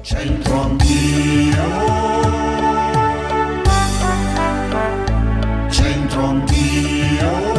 C'entro anch'io, c'entro anch'io.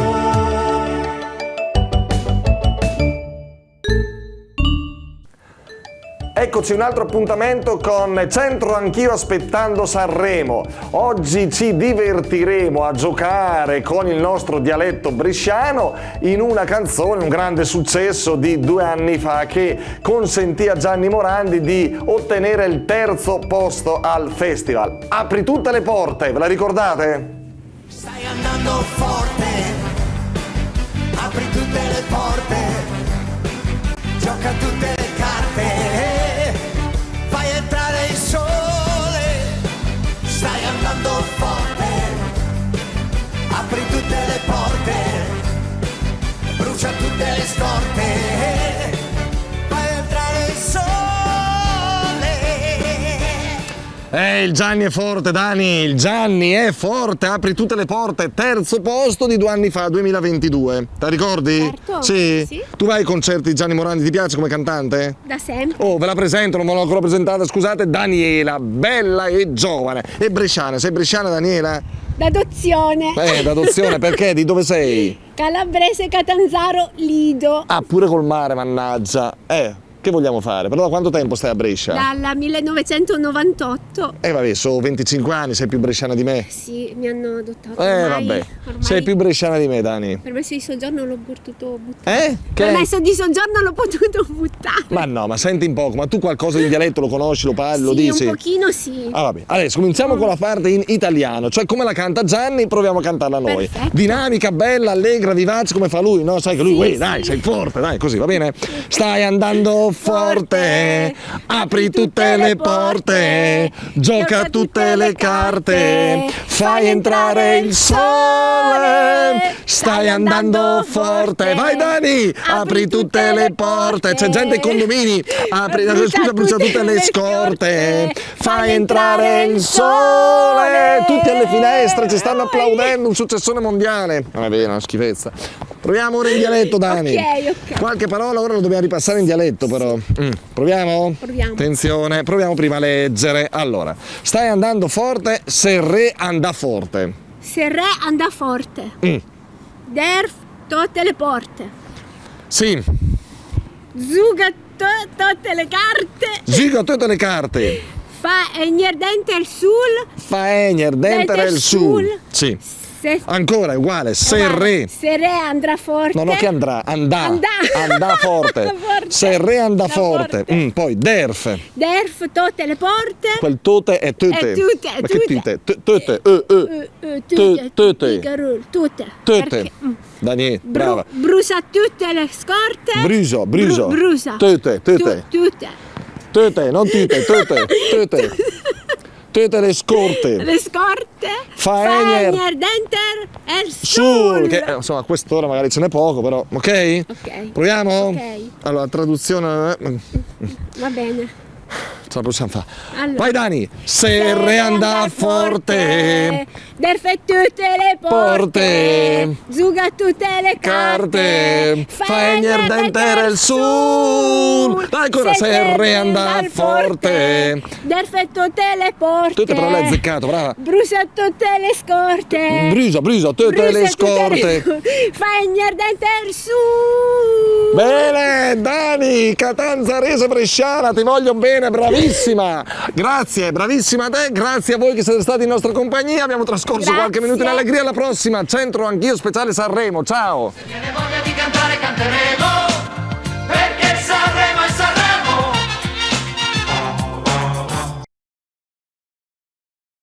Eccoci, un altro appuntamento con Centro Anch'io aspettando Sanremo. Oggi ci divertiremo a giocare con il nostro dialetto bresciano in una canzone, un grande successo di 2 anni fa che consentì a Gianni Morandi di ottenere il 3° posto al festival. Apri tutte le porte, ve la ricordate? Stai andando forte, apri tutte le porte, gioca tutte le carte. Il sole, stai andando forte, apri tutte le porte, brucia tutte le scorte, fai entrare il sole. Il Gianni è forte, Dani, il Gianni è forte, apri tutte le porte, 3° posto di 2 anni fa, 2022. Te la ricordi? Certo. Sì? Sì. Tu vai ai concerti di Gianni Morandi, ti piace come cantante? Da sempre. Oh, ve la presento, non me l'ho ancora presentata, scusate, Daniela, bella e giovane. E bresciana, sei bresciana Daniela? D'adozione. D'adozione, perché? Di dove sei? Calabrese, Catanzaro, Lido. Ah, pure col mare, mannaggia. Che vogliamo fare? Però da quanto tempo stai a Brescia? Dal 1998. Vabbè, sono 25 anni, sei più bresciana di me. Sì, mi hanno adottato. Ormai sei più bresciana di me, Dani. Permesso di soggiorno l'ho potuto buttare. Che? Permesso di soggiorno l'ho potuto buttare. Ma no, ma senti un poco, ma tu qualcosa di dialetto lo conosci, lo parli, lo dici? un pochino sì. Ah, vabbè. Adesso cominciamo con la parte in italiano, cioè come la canta Gianni, proviamo a cantarla noi. Perfetto. Dinamica, bella, allegra, vivace, come fa lui, no? Sai che lui, Sì, dai, sei forte, dai, così, va bene? Stai andando forte, apri tutte le porte, gioca tutte le carte, fai entrare il sole, stai andando forte. Vai Dani, apri tutte le porte, c'è gente ai condomini, brucia tutte le scorte, fai entrare il sole, tutti alle finestre ci stanno applaudendo, un successone mondiale. Non è vero, una schifezza. Proviamo ora in dialetto, Dani. Ok. Qualche parola ora lo dobbiamo ripassare in dialetto, però. Proviamo? Proviamo. Attenzione, proviamo prima a leggere. Allora, stai andando forte, se re anda forte. Se re anda forte. Derf tutte le porte. Sì, Zuga tutte le carte. giga tutte le carte. Fa niente il sul. Faegner, denter il sul. Sì. Se Ancora, è uguale, se re. Se re andrà forte. No, che andrà, andà forte. Se re anda forte. Poi derf. Derf tutte le porte. Quel tote è tutte. Ma che tutte? Tutte. Tutte. Tutte. Daniele, brava. Brucia tutte le scorte. Brucia. Brucia. Tutte. Tutte, non tutte. Tutte le scorte. Le scorte. Faegner. Denter e Sul, sul. che insomma a quest'ora magari ce n'è poco, però ok? Ok. Proviamo? Ok. Allora, traduzione. Va bene. Ce la possiamo fare. Allora. Vai Dani, se re anda forte, derfe tutte le porte, zuga tutte le carte, faegner denter il sul. Dai ancora, se re anda forte, derfe tutte le porte. tutte però l'hai azzeccato, brava. Brucia tutte le scorte. Brucia tutte le scorte. Faegner denter il sul. Bene, Dani, Catanzarese bresciana, ti voglio bene, bravissima. Grazie, bravissima a te, grazie a voi che siete stati in nostra compagnia. Abbiamo trascorso qualche minuto in allegria. Alla prossima, Centro Anch'io speciale Sanremo. Ciao. Se viene voglia di cantare, canteremo.